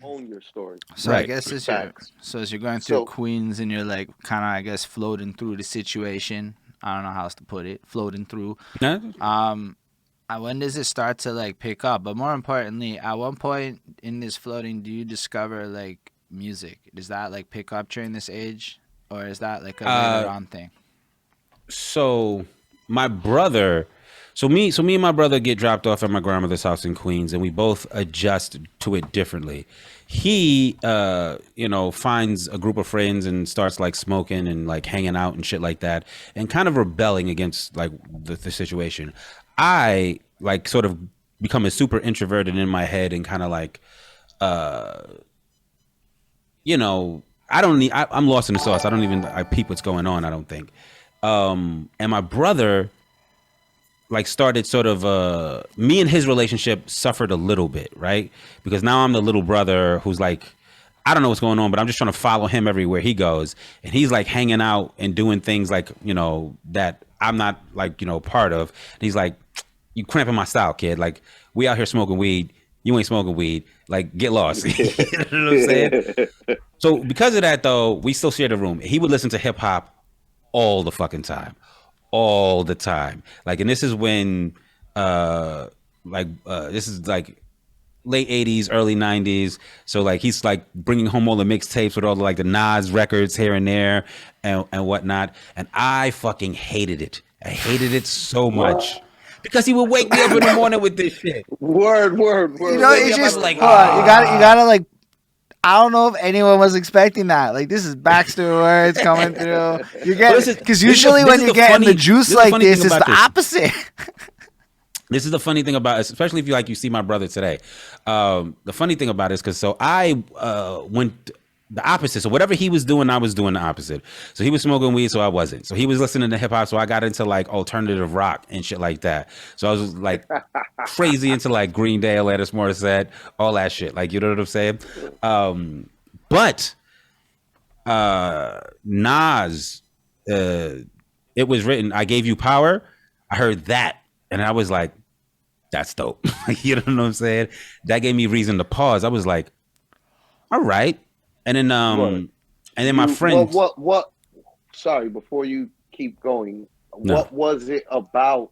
own your story. So I guess as you're going through So Queens and you're like kind of I guess floating through the situation. I don't know how else to put it. Floating through. Um, when does it start to like pick up? But more importantly, at one point in this floating, do you discover like music? Does that like pick up during this age, or is that like a later on thing? So my brother, me and my brother get dropped off at my grandmother's house in Queens, and we both adjust to it differently. He, finds a group of friends and starts like smoking and like hanging out and shit like that, and kind of rebelling against like the situation. I like sort of become a super introverted in my head and kind of like, I'm lost in the sauce. I don't even I peep what's going on. I don't think. And my brother like started sort of me and his relationship suffered a little bit, right? Because now I'm the little brother who's like, I don't know what's going on, but I'm just trying to follow him everywhere he goes. And he's like hanging out and doing things like, that I'm not like, part of. And he's like, you cramping my style, kid. Like, we out here smoking weed. You ain't smoking weed. Like, get lost. You know what I'm saying? So because of that, though, we still share the room. He would listen to hip hop all the fucking time. All the time. Like, and this is when, this is like late 80s, early 90s. So like he's like bringing home all the mixtapes with all the like the Nas records here and there and whatnot. And I fucking hated it. I hated it so much. Because he would wake me up in the morning with this shit. Word. It's just like, you gotta like, I don't know if anyone was expecting that. Like, this is Baxter Words coming through. You get because usually when you get in the juice like this, it's the opposite. This is the funny thing about it, especially if you see my brother today. The funny thing about it is because I went the opposite. So whatever he was doing, I was doing the opposite. So he was smoking weed, so I wasn't. So he was listening to hip hop, so I got into like alternative rock and shit like that. So I was like crazy into like Green Day, Alanis Morissette, all that shit. Like, you know what I'm saying? But Nas, it was written, I Gave You Power. I heard that, and I was like, that's dope. You know what I'm saying? That gave me reason to pause. I was like, all right. And then my friend. What? Sorry, before you keep going, what was it about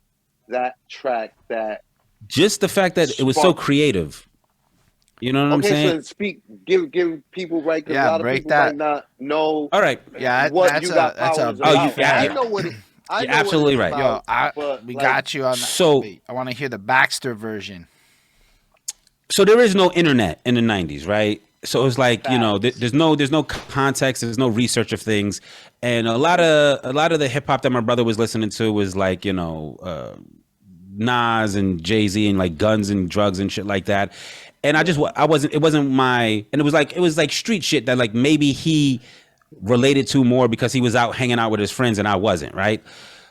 that track that? Just the fact that it was so creative. You know what I'm saying? So give people right. Yeah, a lot break of people that. Might not know. All right. Yeah, what that's you got. I know what it. You're absolutely right. We got you on that. So I want to hear the Baxter version. So there is no internet in the 90s, right? So it's like, there's no context, there's no research of things, and a lot of the hip hop that my brother was listening to was like, Nas and Jay-Z and like guns and drugs and shit like that. And it wasn't my, and it was like street shit that like maybe he related to more because he was out hanging out with his friends and I wasn't, right?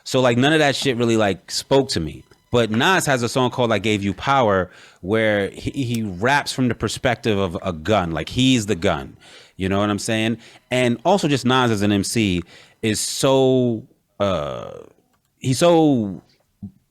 So like none of that shit really like spoke to me. But Nas has a song called I Gave You Power where he raps from the perspective of a gun. Like, he's the gun. You know what I'm saying? And also just Nas as an MC is so, he's so,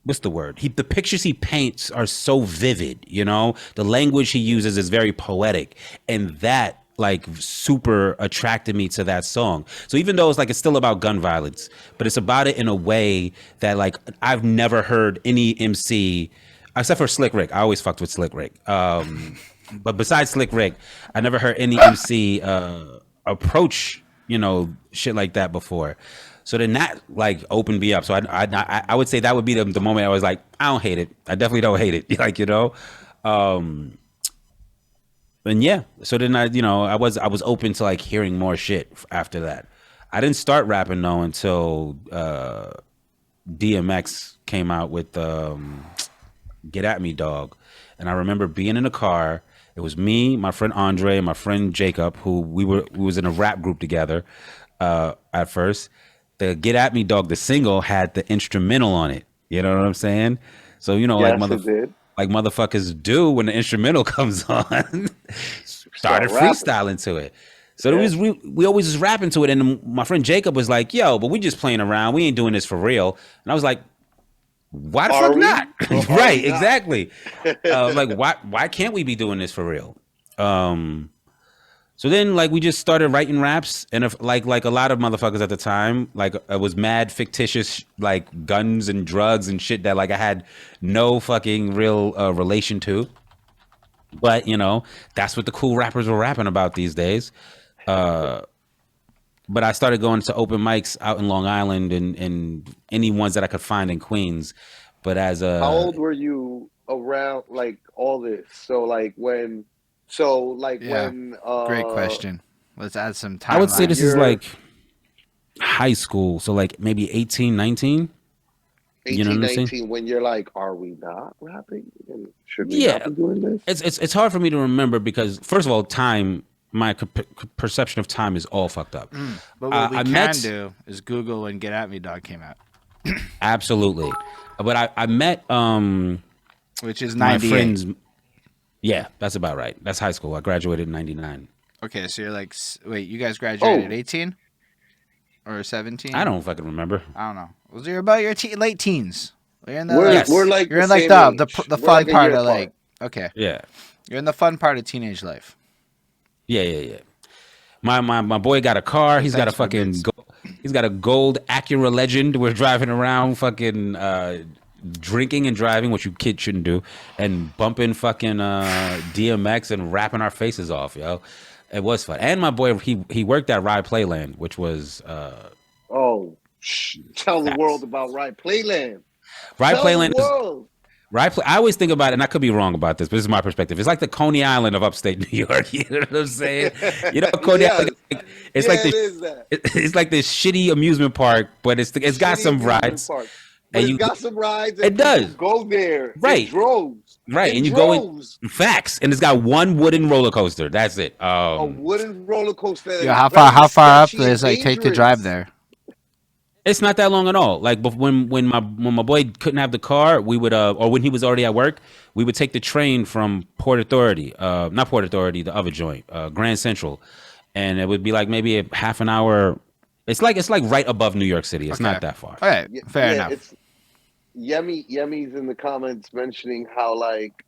what's the word? The pictures he paints are so vivid, The language he uses is very poetic. And that like super attracted me to that song. So even though it's still about gun violence, but it's about it in a way that like I've never heard any MC except for Slick Rick. I always fucked with Slick Rick. But besides Slick Rick, I never heard any MC approach, shit like that before. So then that like opened me up. So I would say that would be the moment I was like, I don't hate it. I definitely don't hate it. And yeah, so then I was open to like hearing more shit after that. I didn't start rapping though until DMX came out with Get At Me Dog. And I remember being in a car. It was me, my friend Andre, and my friend Jacob, who we was in a rap group together at first. The Get At Me Dog, the single, had the instrumental on it. You know what I'm saying? So like motherfuckers do when the instrumental comes on. Started freestyling to it. So we always just rapping to it. And my friend Jacob was like, yo, but we just playing around. We ain't doing this for real. And I was like, why the fuck not? Right, exactly. Like, why can't we be doing this for real? So then, like, we just started writing raps, and if, like a lot of motherfuckers at the time, like, it was mad fictitious, like, guns and drugs and shit that, like, I had no fucking real relation to. But, you know, that's what the cool rappers were rapping about these days. But I started going to open mics out in Long Island and any ones that I could find in Queens. But as a... How old were you around, like, all this? So, like, when... Great question. Let's add some time. I would say this is like high school, so like maybe 18, 19. 18, you know what 19, I'm saying? when you're like, are we not rapping? And should we not be doing this? It's hard for me to remember because, first of all, time, my perception of time is all fucked up. But what we can do is Google when Get At Me Dog came out. Absolutely. But I met which is my 98. friends. Yeah, that's about right. That's high school. I graduated in 99. Okay, so you're like, wait, you guys graduated at 18 or 17? I don't fucking remember. I don't know. Was it about your late teens? You're in the, we're like you're in the like same the age. fun Like part of like, okay. Yeah. You're in the fun part of teenage life. Yeah. My boy got a car. He's got a fucking he's got a gold Acura Legend. We're driving around fucking drinking and driving, which you kids shouldn't do, and bumping fucking DMX and rapping our faces off, yo. It was fun. And my boy, he worked at Rye Playland, which was tell the world about Rye Playland. Rye Tell Playland the world. I always think about it, and I could be wrong about this, but this is my perspective. It's like the Coney Island of upstate New York. You know what I'm saying? You know, Coney Island. It's like it's like this shitty amusement park, but it's got some rides. But it's got some rides. It does. Go there. Right. In droves. Right. In and you droves. go in facts. And it's got one wooden roller coaster. That's it. A wooden roller coaster. Yeah, how far up is like take the drive there? It's not that long at all. Like when my boy couldn't have the car, we would or when he was already at work, we would take the train from Port Authority, not Port Authority, the other joint, Grand Central, and it would be like maybe a half an hour. It's like right above New York City. It's not that far. All right, fair enough. It's, Yemi's in the comments mentioning how like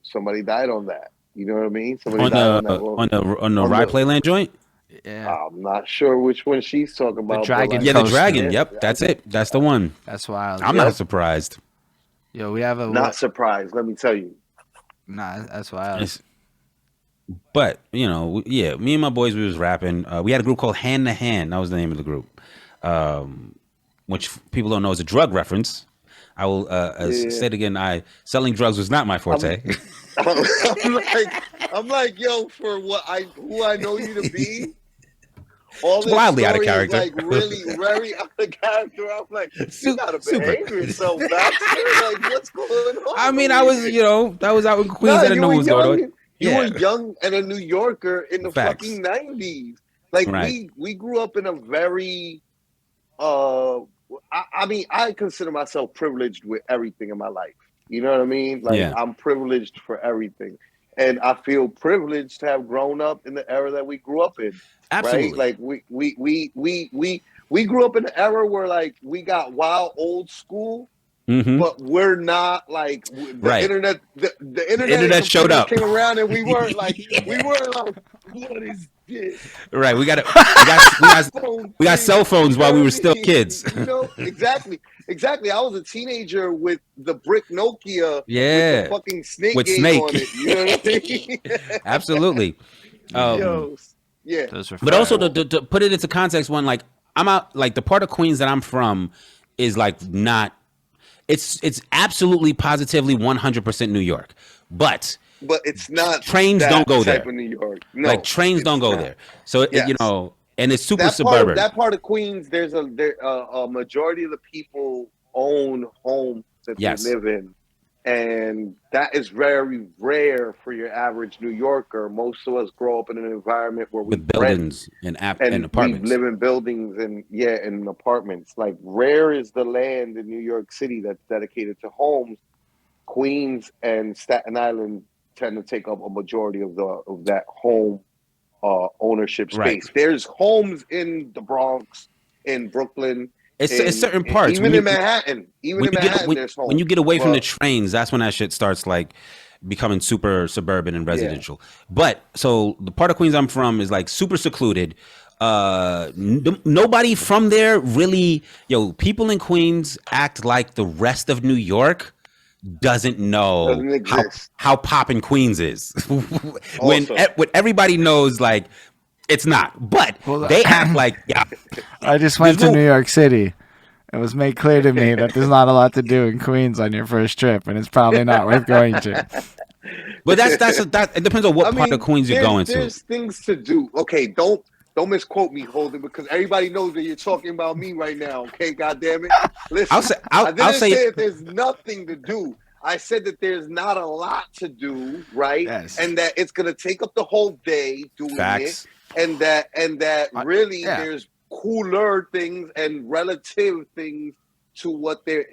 somebody died on that. You know what I mean? Somebody died on the Rye Playland joint. Yeah. I'm not sure which one she's talking about. The Dragon. The Dragon. Yep, that's it. That's the one. That's wild. I'm not surprised. Yo, we have not surprised. Let me tell you. Nah, that's wild. But you know, me and my boys, we was rapping. We had a group called Hand to Hand. That was the name of the group, which people don't know is a drug reference. I will say it again. Selling drugs was not my forte. I'm like, yo, for who I know you to be. All this wildly out of character. Like really very out of character. I'm like, you gotta behave yourself, Baxter. Like, what's going on? I mean, I was, that was out in Queens. I didn't know what was going on. You were young and a New Yorker in the fucking 90s. Like we grew up in a very I mean, I consider myself privileged with everything in my life. You know what I mean? Like I'm privileged for everything. And I feel privileged to have grown up in the era that we grew up in. Absolutely. Right? Like we grew up in an era where like we got wild old school, but we're not like the internet. The internet showed up, came around, and we weren't like what is this? Right. We got cell phones while we were still kids. You know, exactly. I was a teenager with the brick Nokia. With the fucking Snake with game Snake on it. You know what I mean? Absolutely. Yeah. But also to put it into context, like I'm out, like the part of Queens that I'm from is like not. It's absolutely positively 100% New York, but it's not. Trains don't go there. Of New York. No, like trains don't go there. So and it's super suburban. That part of Queens, there's a majority of the people own homes that they live in, and that is very rare for your average New Yorker. Most of us grow up in an environment where we with buildings and apartments. We live in buildings and in apartments. Like rare is the land in New York City that's dedicated to homes. Queens and Staten Island tend to take up a majority of that home ownership space. Right. There's homes in the Bronx, in Brooklyn. It's certain parts. Even in Manhattan. There's homes. When you get away from the trains, that's when that shit starts like becoming super suburban and residential. But so the part of Queens I'm from is like super secluded. Nobody from there really, people in Queens act like the rest of New York doesn't know how poppin' Queens is. when everybody knows, like, it's not. But they act like, I just went to New York City. It was made clear to me that there's not a lot to do in Queens on your first trip, and it's probably not worth going to. But it depends on what part of Queens you're going to. There's things to do. Okay, don't misquote me, Holden, because everybody knows that you're talking about me right now. Okay, goddamn it. Listen, I didn't say that there's nothing to do. I said that there's not a lot to do, right? Yes. And that it's gonna take up the whole day doing it, and that really there's cooler things and relative things to what there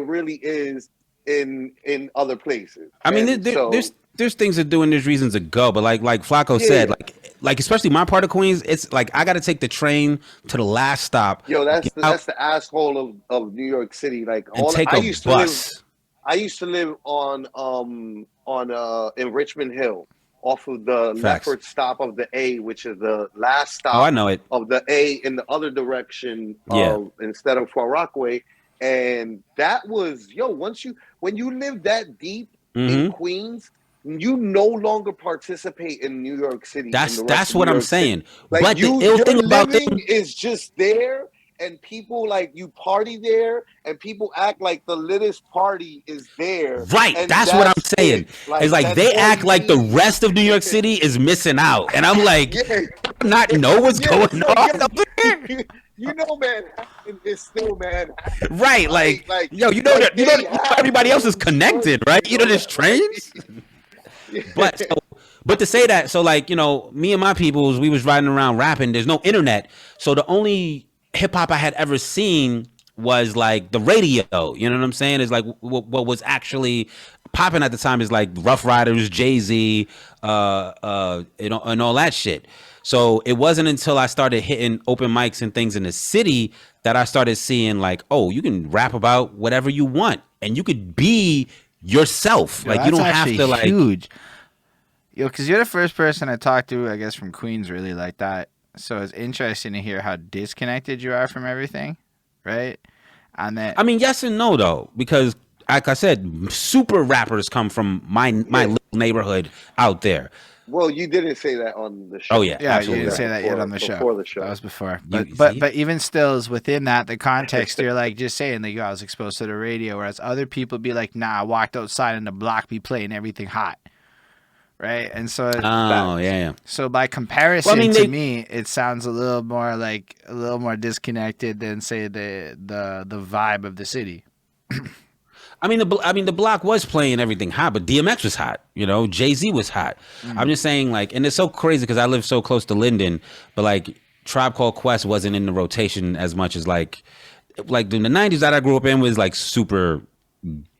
really is in other places. I mean, there's things to do and there's reasons to go, but like Flacko said, like especially my part of Queens, it's like I got to take the train to the last stop. Yo, that's the asshole of New York City. Like I used to live on in Richmond Hill, off of the leftward stop of the A, which is the last stop of the A in the other direction instead of Far Rockaway. And that was, when you live that deep in Queens, you no longer participate in New York City. That's what I'm saying. Like, but your living is just there, and people, like, you party there, and people act like the littest party is there. Right, that's what I'm saying. It's like they act like the rest of New York City is missing out, and I'm like, not know what's going on over there. Manhattan is still Manhattan. Right, like everybody else is connected, right? There's trains. But to say that, so like, me and my peoples, we was riding around rapping. There's no internet, so the only hip hop I had ever seen was like the radio. You know what I'm saying? Is like what was actually popping at the time is like Rough Riders, Jay-Z, and all that shit. So it wasn't until I started hitting open mics and things in the city that I started seeing like, oh, you can rap about whatever you want and you could be yourself. Like, you don't have to like huge. Because you're the first person I talked to, I guess, from Queens really like that. So it's interesting to hear how disconnected you are from everything, right? And then, I mean, yes and no though, because like I said, super rappers come from my little neighborhood out there. Well, you didn't say that on the show. Oh yeah, absolutely. You didn't say that yet on the show. Before the show, that was before. But even still, is within that the context. You're like just saying like, I was exposed to the radio, whereas other people be like, nah, I walked outside and the block be playing everything hot, right? And so, So by comparison, to me, it sounds a little more disconnected than say the vibe of the city. I mean, the block was playing everything hot, but DMX was hot. Jay-Z was hot. I'm just saying, like, and it's so crazy because I live so close to Linden, but like Tribe Called Quest wasn't in the rotation as much as like in the 90s that I grew up in was like super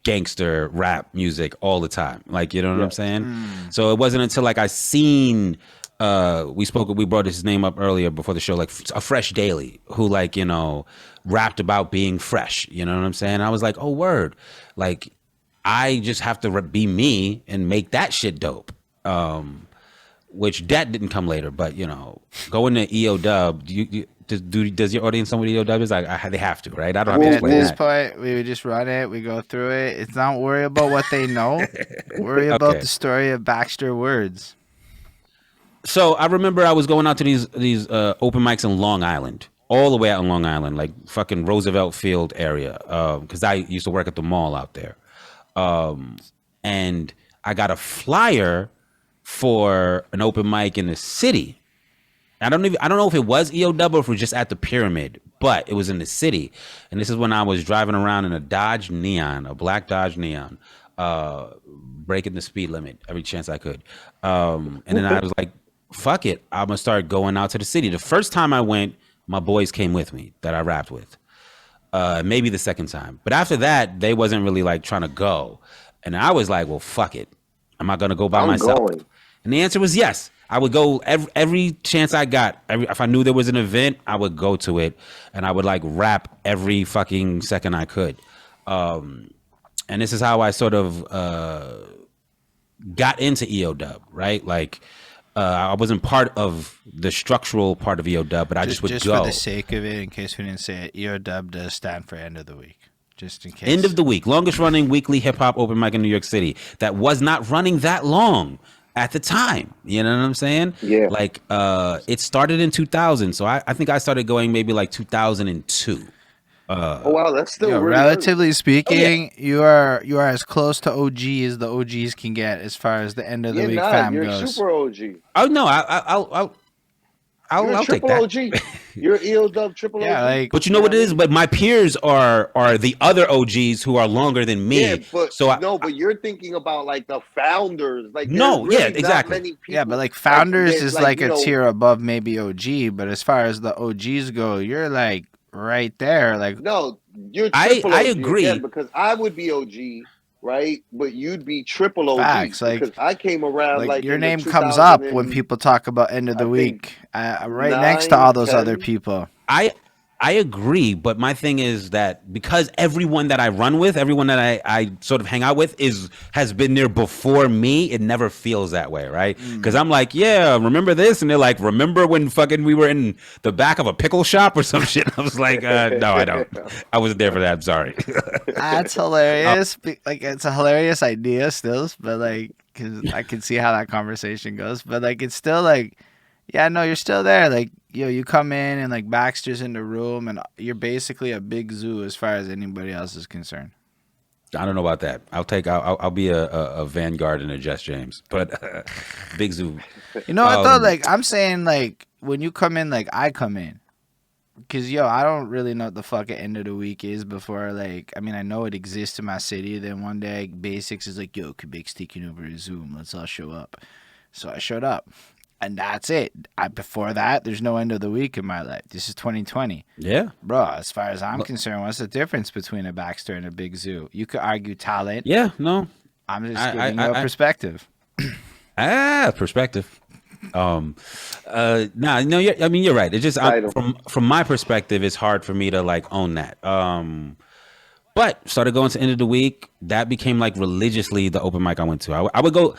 gangster rap music all the time. Like, you know what I'm saying? So it wasn't until like I seen we brought his name up earlier before the show, like a Fresh Daily, who like, rapped about being fresh. You know what I'm saying? I was like, oh, word. Like, I just have to be me and make that shit dope. Which that didn't come later, but going to EO Dub, does your audience know what EO Dub is? They have to, right? I don't have to explain that. At this point, we would just run it. We go through it. It's not worry about what they know. Worry about the story of Baxter Words. So I remember I was going out to these open mics in Long Island, all the way out in Long Island, like fucking Roosevelt Field area, because I used to work at the mall out there, and I got a flyer for an open mic in the city. I don't know if it was EO Double or if it was just at the Pyramid, but it was in the city, and this is when I was driving around in a black Dodge Neon, breaking the speed limit every chance I could, and then I was like, fuck it, I'm gonna start going out to the city. The first time I went, my boys came with me that I rapped with. Maybe the second time. But after that, they wasn't really like trying to go. And I was like, well, fuck it. Am I gonna go by myself? Going. And the answer was yes. I would go every chance I got. If I knew there was an event, I would go to it. And I would like rap every fucking second I could. And this is how I sort of got into EOW, right? Like I wasn't part of the structural part of EOW, but I just would just go. for the sake of it, in case we didn't say it, EOW does stand for end of the week. Just in case. End of the week, longest running weekly hip hop open mic in New York City that was not running that long at the time. You know what I'm saying? Yeah. Like it started in 2000, so I think I started going maybe like 2002. Oh wow, that's still really relatively speaking, you are as close to OG as the OGs can get as far as the end of the week fam you're goes. Super OG. Oh no, I'll take that. OG. You're EOW triple Yeah, OG. like, But you know what it is? But my peers are the other OGs who are longer than me. Yeah, but so but you're thinking about like the founders. Like no, really yeah, exactly. Not many people. Yeah, but like founders is like a you know, tier above maybe OG, but as far as the OGs go, you're like right there. Like no, you're triple I OG agree again, because I would be OG, right? But you'd be triple OG. Facts, like, because I came around like your in name the comes up when people talk about end of the I week, right next to all those 10. other people. I agree, but my thing is that because everyone that I run with, everyone that I sort of hang out with has been there before me, it never feels that way, right? Because I'm like, yeah, remember this? And they're like, remember when fucking we were in the back of a pickle shop or some shit? I was like, no, I don't. I wasn't there for that. I'm sorry. That's hilarious. Like, it's a hilarious idea still, but like, because I can see how that conversation goes. But like, it's still like, yeah, no, you're still there. Like, you come in and like Baxter's in the room, and you're basically a big zoo as far as anybody else is concerned. I don't know about that. I'll be a Vanguard and a Jess James, but big zoo. You know what though? Like, I'm saying, like, when you come in, like I come in, because I don't really know what the fuck end of the week is before. Like, I mean, I know it exists in my city. Then one day, Basics is like, yo, Quebec's taking over a Zoom. Let's all show up. So I showed up. And that's it. Before that, there's no end of the week in my life. This is 2020. Yeah. Bro, as far as I'm concerned, what's the difference between a Baxter and a Big Zoo? You could argue talent. Yeah, no. I'm just giving you a perspective. Perspective. No, I mean, you're right. It's just from my perspective, it's hard for me to like own that. But started going to end of the week. That became like religiously the open mic I went to. I would go.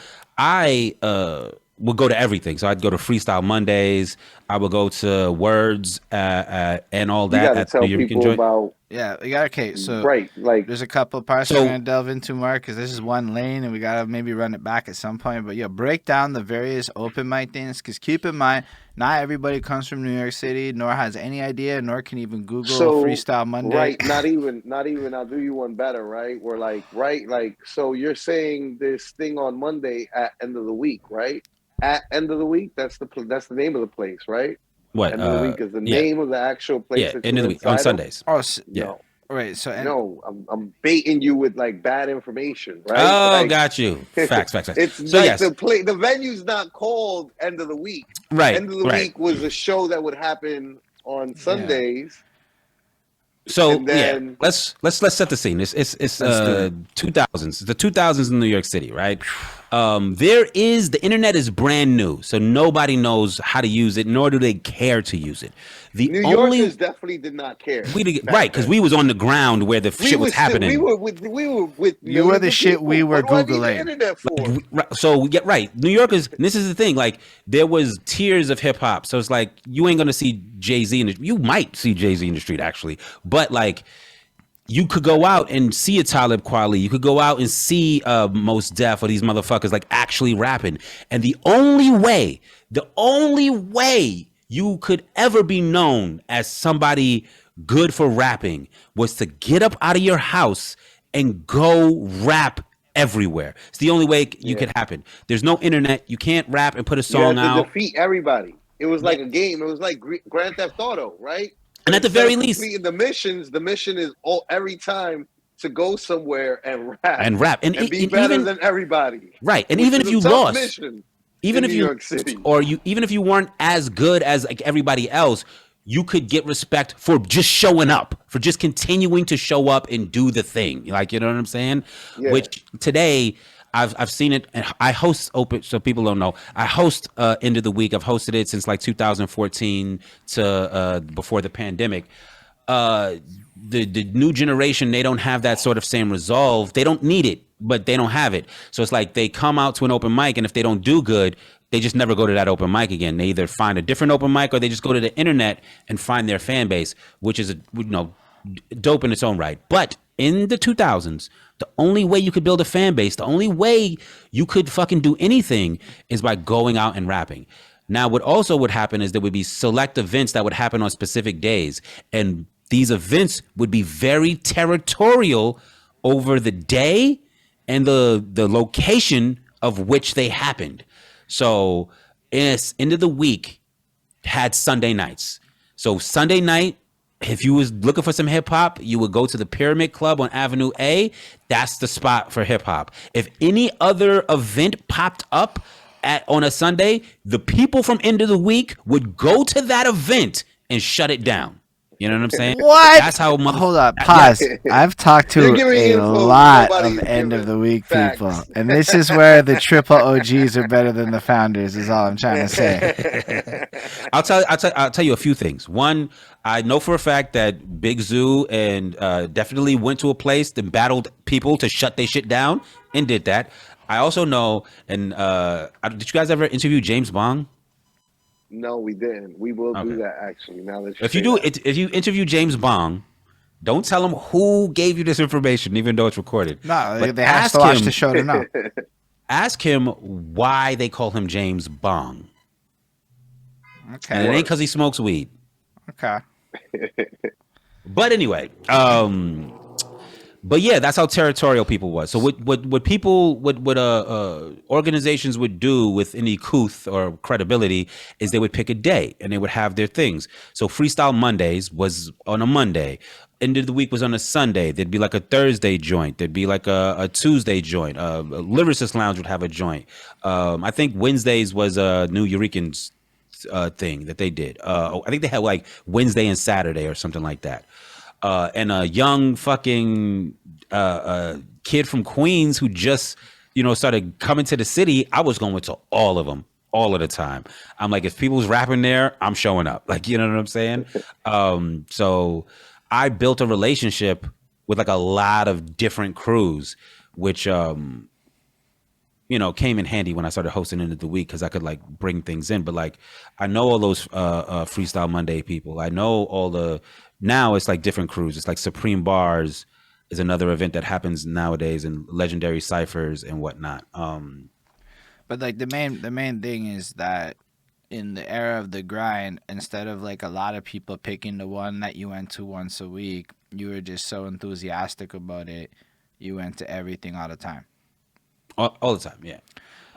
Would go to everything. So I'd go to Freestyle Mondays. I would go to Words and all that. You gotta tell people about. Yeah, we got okay. So right, like there's a couple of parts we're gonna delve into more because this is one lane and we gotta maybe run it back at some point. But break down the various open mic things because keep in mind, not everybody comes from New York City, nor has any idea, nor can even Google Freestyle Monday. Right, not even. I'll do you one better. Right, we're like so you're saying this thing on Monday at end of the week, right? At end of the week, that's the name of the place, right? What end of the week is the name of the actual place. Yeah, end of the week on Sundays. Oh, yeah. No. Right. So I'm baiting you with like bad information, right? Oh, like, got you. Facts. It's so like the venue's not called end of the week. Right. End of the week was a show that would happen on Sundays. So then, let's set the scene. It's 2000s. It's the 2000s in New York City, right? The internet is brand new, so nobody knows how to use it, nor do they care to use it. New Yorkers definitely did not care. Right, because we was on the ground where the shit was happening. We were with you were the shit people. We were what Googling. Do I need the internet for? Like, so right, New Yorkers. This is the thing. Like there was tiers of hip hop, so it's like you ain't gonna see Jay-Z you might see Jay-Z in the street actually, but like. You could go out and see a Talib Kweli. You could go out and see Mos Def or these motherfuckers like actually rapping. And the only way you could ever be known as somebody good for rapping was to get up out of your house and go rap everywhere. It's the only way you could happen. There's no internet. You can't rap and put a song out. To defeat everybody. It was like a game. It was like Grand Theft Auto, right? And at the very least, the mission is every time to go somewhere and rap and be better than everybody. Right, and even if you lost, even if you weren't as good as like everybody else, you could get respect for just showing up, for just continuing to show up and do the thing. Like, you know what I'm saying? Yeah. Which today. I've seen it, and I host open, so people don't know. I host end of the week. I've hosted it since like 2014 to before the pandemic. the new generation, they don't have that sort of same resolve. They don't need it, but they don't have it. So it's like they come out to an open mic, and if they don't do good, they just never go to that open mic again. They either find a different open mic or they just go to the internet and find their fan base, which is dope in its own right. But in the 2000s, the only way you could build a fan base, the only way you could fucking do anything is by going out and rapping. Now, what also would happen is there would be select events that would happen on specific days, and these events would be very territorial over the day and the location of which they happened. So, end of the week had Sunday nights. So Sunday night, if you was looking for some hip hop, you would go to the Pyramid Club on Avenue A. That's the spot for hip hop. If any other event popped up on a Sunday, the people from end of the week would go to that event and shut it down. You know what I'm saying? What? That's how. Hold up, pause. I've talked to a lot of end of the week people, and this is where the triple OGs are better than the founders. Is all I'm trying to say. I'll tell you a few things. One, I know for a fact that Big Zoo and definitely went to a place and battled people to shut their shit down and did that. I also know, and did you guys ever interview James Bond? No, we didn't. We will do that actually. Now that if you interview James Bond, don't tell him who gave you this information, even though it's recorded. No, but they have to watch the show to know. Ask him why they call him James Bond. Okay, and it ain't because he smokes weed. Okay. But anyway, but yeah, that's how territorial people was. So what organizations would do with any couth or credibility is they would pick a day and they would have their things. So Freestyle Mondays was on a Monday. End of the week was on a Sunday. There'd be like a Thursday joint. There'd be like a Tuesday joint. A Lyricist Lounge would have a joint. I think Wednesdays was a New Eurekans thing that they did. I think they had like Wednesday and Saturday or something like that. And a young fucking kid from Queens who just, started coming to the city, I was going to all of them, all of the time. I'm like, if people's rapping there, I'm showing up. Like, you know what I'm saying? So I built a relationship with like a lot of different crews, which, came in handy when I started hosting End of the Week because I could like bring things in. But like, I know all those Freestyle Monday people. I know all the. Now it's like different crews. It's like Supreme Bars is another event that happens nowadays, and Legendary Ciphers and whatnot. But like the main thing is that in the era of the grind, instead of like a lot of people picking the one that you went to once a week, you were just so enthusiastic about it, you went to everything all the time. All the time, yeah.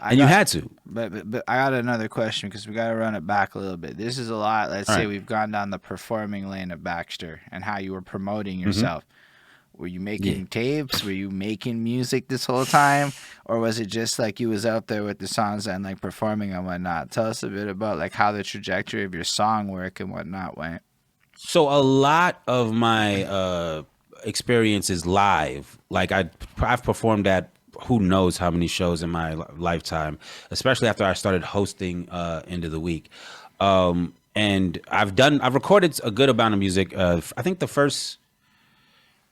And you had to. But I got another question because we got to run it back a little bit. This is a lot. Let's say we've gone down the performing lane of Baxter and how you were promoting yourself. Mm-hmm. Were you making tapes? Were you making music this whole time? Or was it just like you was out there with the songs and like performing and whatnot? Tell us a bit about like how the trajectory of your song work and whatnot went. So a lot of my experience is live. Like I've performed at who knows how many shows in my lifetime, especially after I started hosting End of the Week. And I've recorded a good amount of music. I think the first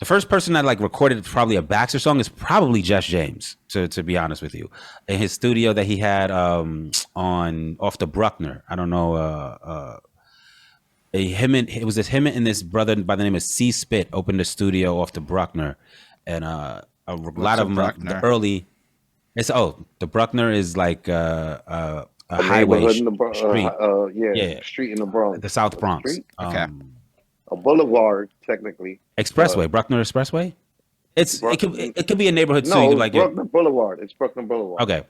person that like recorded probably a Baxter song is probably Jess James, to be honest with you. In his studio that he had off the Bruckner. I don't know. It was him and this brother by the name of C Spit opened a studio off the Bruckner, and a lot of them, the early. The Bruckner is like a highway street. Street in the Bronx. The South Bronx. Okay. A boulevard, technically. Expressway, Bruckner Expressway. It could be a neighborhood too. No, Bruckner Boulevard. It's Bruckner Boulevard. Okay.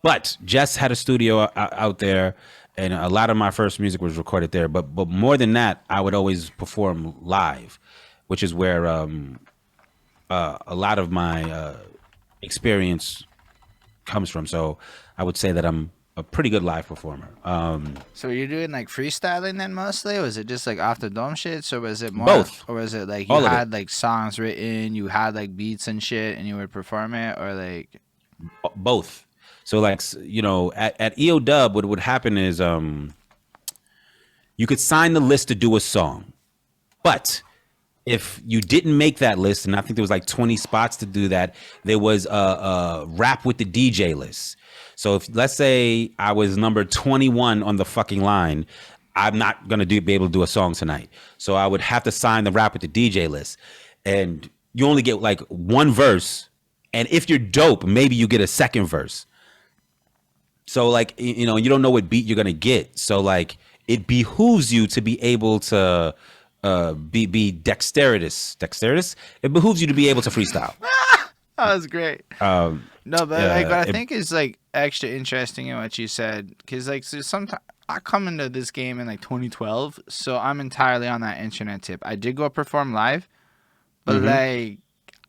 But Jess had a studio out there, and a lot of my first music was recorded there. But more than that, I would always perform live, which is where a lot of my experience comes from. So I would say that I'm a pretty good live performer. So you're doing like freestyling then mostly? Or was it just like off the dome shit? So was it more both? Or was it like you had like songs written, you had like beats and shit and you would perform it, or like both? So like, at EO Dub, what would happen is You could sign the list to do a song. But if you didn't make that list, and I think there was like 20 spots to do that, there was a rap with the DJ list. So if let's say I was number 21 on the fucking line, I'm not gonna be able to do a song tonight. So I would have to sign the rap with the DJ list, and you only get like one verse. And if you're dope, maybe you get a second verse. So like, you know, you don't know what beat you're gonna get. So like, it behooves you to be able to be dexterous. It behooves you to be able to freestyle. That was great. No, but like what I think is like extra interesting in what you said, because like so sometimes I come into this game in like 2012, so I'm entirely on that internet tip. I did go perform live, but like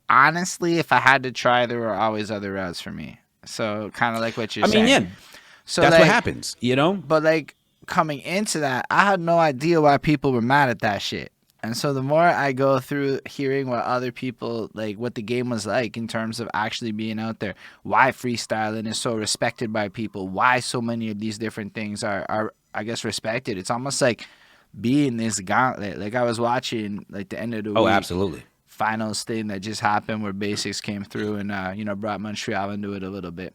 honestly, if I had to try, there were always other routes for me. So kind of like what you're saying. Yeah. So that's like, what happens, you know. But like coming into that, I had no idea why people were mad at that shit. And so the more I go through hearing what other people, like what the game was like in terms of actually being out there, why freestyling is so respected by people, why so many of these different things are I guess, respected. It's almost like being this gauntlet. Like I was watching like the end of the week. Oh, absolutely. Finals thing that just happened where Basics came through and, you know, brought Montreal into it a little bit.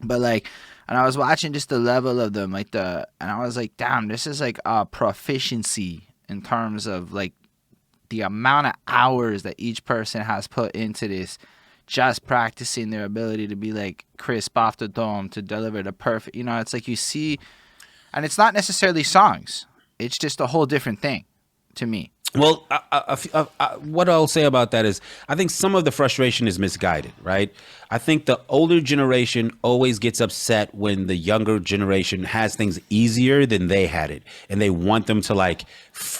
But like, and I was watching just the level of them, like and I was like, damn, this is like a proficiency in terms of like the amount of hours that each person has put into this, just practicing their ability to be like crisp off the dome, to deliver the perfect, you know, it's like you see, and it's not necessarily songs. It's just a whole different thing to me. Well, what I'll say about that is I think some of the frustration is misguided, right? I think the older generation always gets upset when the younger generation has things easier than they had it. And they want them to like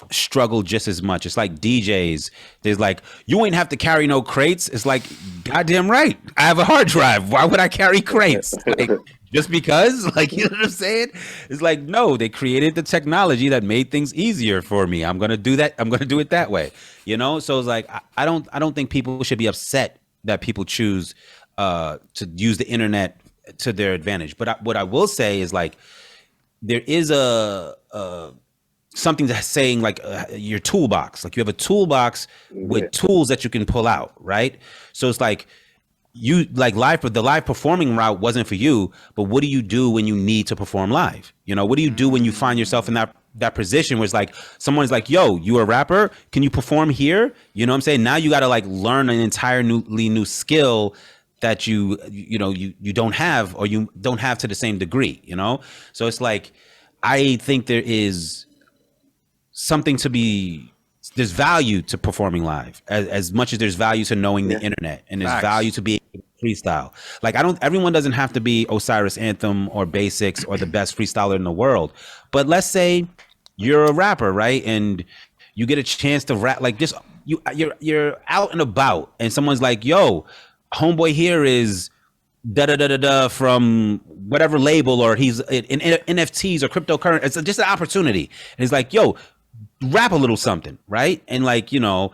struggle just as much. It's like DJs. There's like, you ain't have to carry no crates. It's like, goddamn right. I have a hard drive. Why would I carry crates? Like, just because, like, you know what I'm saying? It's like, no, they created the technology that made things easier for me. I'm going to do that. I'm going to do it that way. You know? So it's like, I don't think people should be upset that people choose to use the internet to their advantage. But what I will say is like, there is something that's saying like your toolbox, like you have a toolbox with tools that you can pull out. Right. So it's like, you like the live performing route wasn't for you, but what do you do when you need to perform live? You know, what do you do when you find yourself in that position where it's like someone's like, yo, you a rapper? Can you perform here? You know what I'm saying? Now you got to like learn an entirely new skill that you don't have, or you don't have to the same degree, you know? So it's like, I think there is something to be, there's value to performing live as much as there's value to knowing the internet, and there's value to being freestyle. Like everyone doesn't have to be Osiris Anthem or Basics or the best freestyler in the world. But let's say you're a rapper, right? And you get a chance to rap, like just you're out and about and someone's like, yo, homeboy here is da da da da da from whatever label, or he's in NFTs or cryptocurrency. It's just an opportunity. And he's like, yo, rap a little something, right? And like, you know,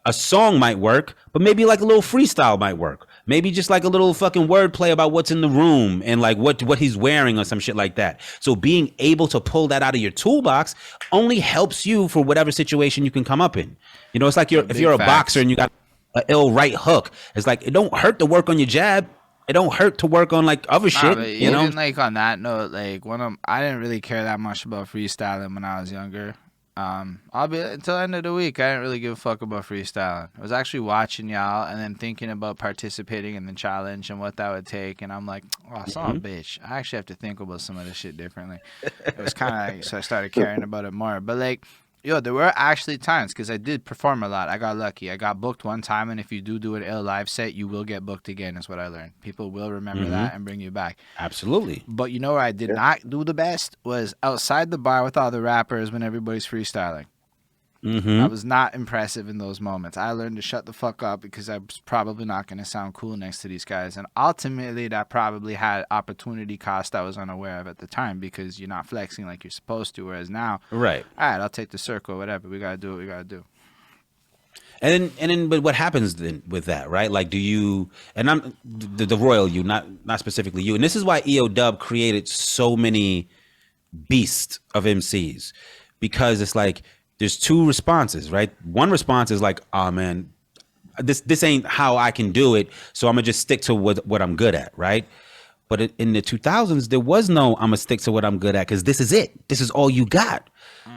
a song might work, but maybe like a little freestyle might work. Maybe just like a little fucking wordplay about what's in the room and like what he's wearing or some shit like that. So being able to pull that out of your toolbox only helps you for whatever situation you can come up in. You know, it's like if you're a boxer and you got an ill right hook, it's like, it don't hurt to work on your jab. It don't hurt to work on like other shit, you know? Even like on that note, like I didn't really care that much about freestyling when I was younger. I'll be until the end of the week. I didn't really give a fuck about freestyling. I was actually watching y'all and then thinking about participating in the challenge and what that would take. And I'm like, oh, son of a bitch. I actually have to think about some of this shit differently. It was kind of like, so I started caring about it more. But like, yo, there were actually times, because I did perform a lot. I got lucky. I got booked one time, and if you do an ill live set, you will get booked again, is what I learned. People will remember that and bring you back. Absolutely. But you know where I did not do the best was outside the bar with all the rappers when everybody's freestyling. I was not impressive in those moments. I learned to shut the fuck up because I was probably not going to sound cool next to these guys. And ultimately, that probably had opportunity cost I was unaware of at the time, because you're not flexing like you're supposed to. Whereas now, right? All right, I'll take the circle, whatever. We got to do what we got to do. And then, but what happens then with that, right? Like, do you, and I'm the royal you, not specifically you. And this is why EO Dub created so many beasts of MCs. because it's like there's two responses, right? One response is like, oh man, this ain't how I can do it, so I'm gonna just stick to what I'm good at, right? But in the 2000s, there was no I'm gonna stick to what I'm good at, because this is it. This is all you got.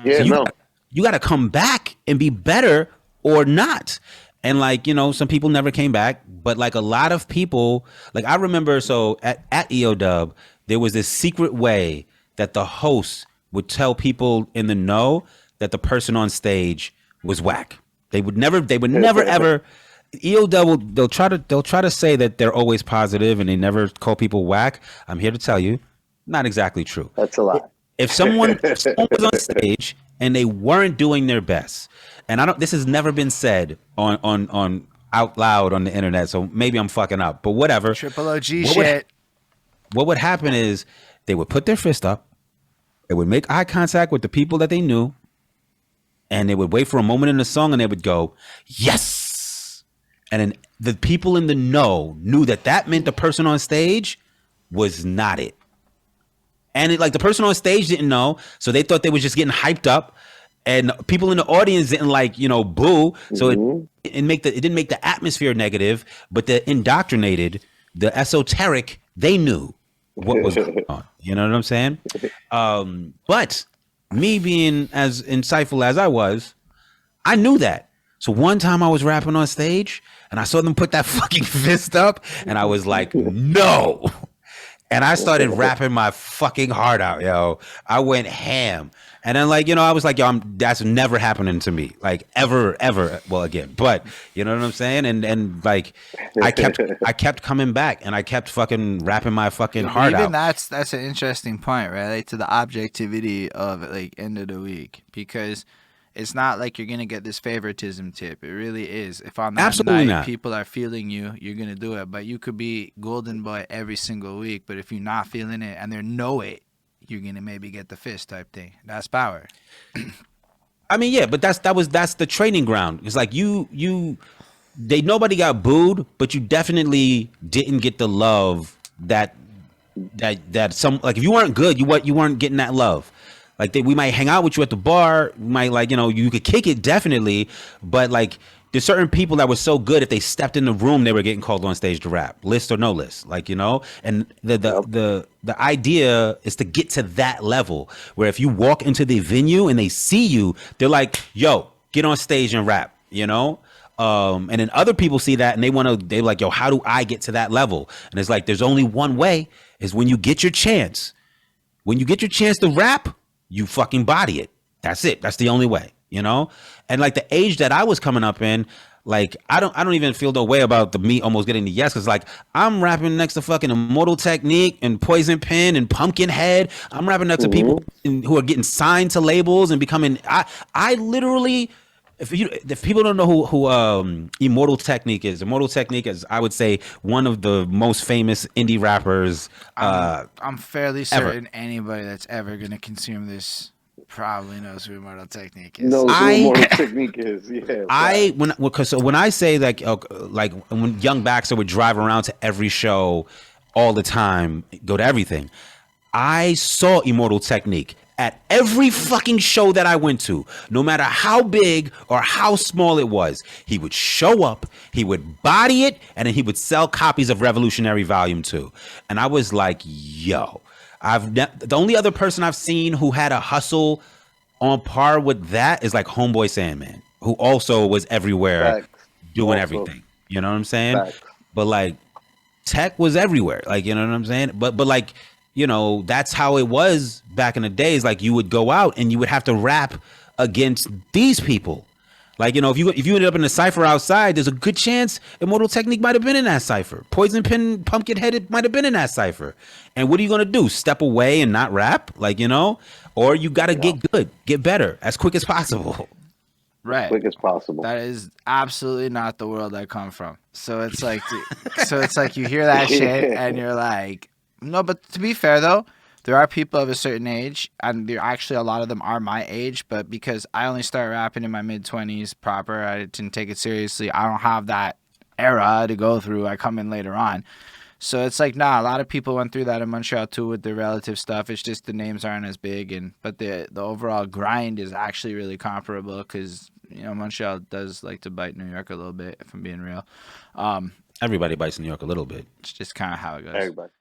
Yeah, So no. you got to come back and be better or not. And like, you know, some people never came back, but like a lot of people, like I remember, so at EOW, there was this secret way that the host would tell people in the know that the person on stage was whack. They would never ever. EOW, they'll try to say that they're always positive and they never call people whack. I'm here to tell you, not exactly true. That's a lie. If someone was on stage and they weren't doing their best, and this has never been said on out loud on the internet, so maybe I'm fucking up, but whatever. Triple OG shit. What would happen is they would put their fist up, they would make eye contact with the people that they knew, and they would wait for a moment in the song and they would go, yes. And then the people in the know knew that meant the person on stage was not it. And like the person on stage didn't know, so they thought they was just getting hyped up, and people in the audience didn't like, you know, boo. So it didn't make the atmosphere negative, but the indoctrinated, the esoteric, they knew what was going on. You know what I'm saying? But me being as insightful as I was, I knew that. So one time I was rapping on stage and I saw them put that fucking fist up, and I was like, no. And I started rapping my fucking heart out, yo. I went ham. And then, like, you know, I was like, yo, that's never happening to me. Like, ever. Well, again, but you know what I'm saying? And like, I kept coming back, and I kept fucking rapping my fucking heart out. Even that's an interesting point, right? Like, to the objectivity of, like, end of the week. Because it's not like you're going to get this favoritism tip. It really is. If on that Absolutely night not. people are feeling you, you're going to do it. But you could be golden boy every single week. But if you're not feeling it and they know it, you're going to maybe get the fist type thing. That's power. I mean, yeah, but that's the training ground. It's like nobody got booed, but you definitely didn't get the love that some, like, if you weren't good, you weren't getting that love. Like, we might hang out with you at the bar, we might, like, you know, you could kick it definitely, but like there's certain people that were so good, if they stepped in the room, they were getting called on stage to rap, list or no list, like, you know. And the idea is to get to that level where if you walk into the venue and they see you, they're like, yo, get on stage and rap, you know. And then other people see that and they're like, yo, how do I get to that level? And it's like, there's only one way, is when you get your chance. When you get your chance to rap, you fucking body it. That's it. That's the only way, you know? And like the age that I was coming up in, like, I don't even feel the way about the me almost getting the yes, because like I'm rapping next to fucking Immortal Technique and Poison Pen and Pumpkinhead. I'm rapping next to people who are getting signed to labels and becoming. I literally, if people don't know who Immortal Technique is I would say one of the most famous indie rappers. I'm fairly certain ever. anybody that's ever going to consume this probably knows who Immortal Technique is. Knows who Immortal Technique is. Yeah. When I say like when Young Baxter would drive around to every show all the time, go to everything, I saw Immortal Technique at every fucking show that I went to, no matter how big or how small it was. He would show up, he would body it, and then he would sell copies of Revolutionary Volume 2. And I was like, yo, the only other person I've seen who had a hustle on par with that is like Homeboy Sandman, who also was everywhere doing everything. You know what I'm saying? Facts. But like Tech was everywhere. Like, you know what I'm saying? But like, you know, that's how it was back in the days. Like, you would go out and you would have to rap against these people. Like, you know, if you ended up in a cipher outside, there's a good chance Immortal Technique might have been in that cipher. Poison Pen, Pumpkinhead might have been in that cipher. And what are you going to do? Step away and not rap? Like, you know? Or you got to get good, get better as quick as possible. Right. Quick as possible. That is absolutely not the world I come from. So it's like, you hear that shit and you're like, no, but to be fair though, there are people of a certain age, and actually a lot of them are my age, but because I only started rapping in my mid-20s proper, I didn't take it seriously. I don't have that era to go through. I come in later on. So it's like, nah, a lot of people went through that in Montreal too with their relative stuff. It's just the names aren't as big, but the overall grind is actually really comparable because, you know, Montreal does like to bite New York a little bit, if I'm being real. Everybody bites New York a little bit. It's just kind of how it goes. Everybody.